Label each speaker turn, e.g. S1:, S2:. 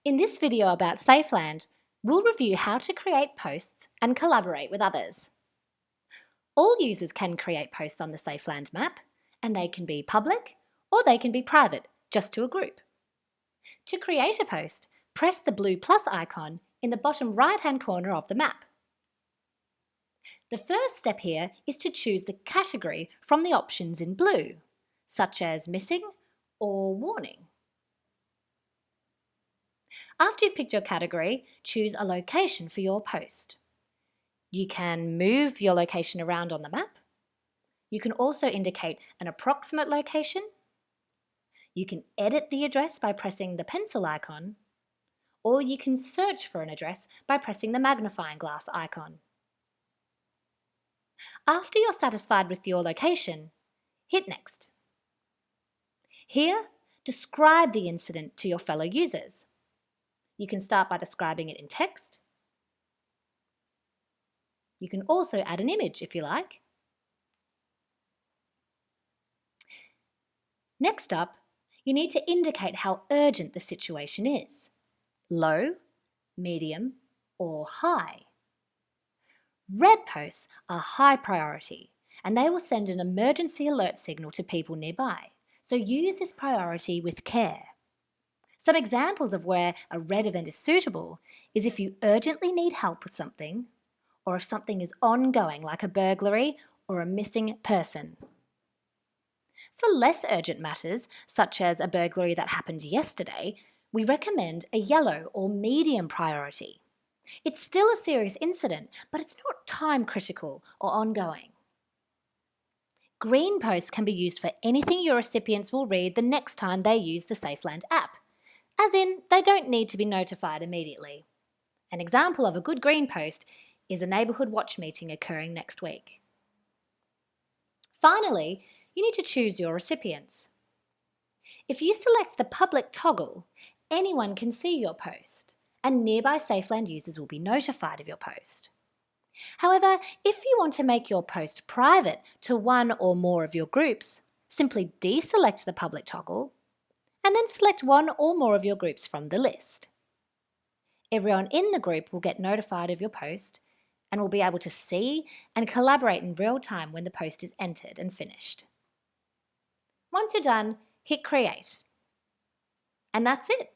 S1: In this video about Safeland, we'll review how to create posts and collaborate with others. All users can create posts on the Safeland map, and they can be public or they can be private, just to a group. To create a post, press the blue plus icon in the bottom right-hand corner of the map. The first step here is to choose the category from the options in blue, such as missing or warning. After you've picked your category, choose a location for your post. You can move your location around on the map. You can also indicate an approximate location. You can edit the address by pressing the pencil icon, or you can search for an address by pressing the magnifying glass icon. After you're satisfied with your location, hit Next. Here, describe the incident to your fellow users. You can start by describing it in text. You can also add an image if you like. Next up, you need to indicate how urgent the situation is: low, medium, or high. Red posts are high priority, and they will send an emergency alert signal to people nearby, so use this priority with care. Some examples of where a red event is suitable is if you urgently need help with something, or if something is ongoing like a burglary or a missing person. For less urgent matters, such as a burglary that happened yesterday, we recommend a yellow or medium priority. It's still a serious incident, but it's not time critical or ongoing. Green posts can be used for anything your recipients will read the next time they use the Safeland app, as in they don't need to be notified immediately. An example of a good green post is a neighbourhood watch meeting occurring next week. Finally, you need to choose your recipients. If you select the public toggle, anyone can see your post, and nearby Safeland users will be notified of your post. However, if you want to make your post private to one or more of your groups, simply deselect the public toggle and then select one or more of your groups from the list. Everyone in the group will get notified of your post and will be able to see and collaborate in real time when the post is entered and finished. Once you're done, hit Create. And that's it.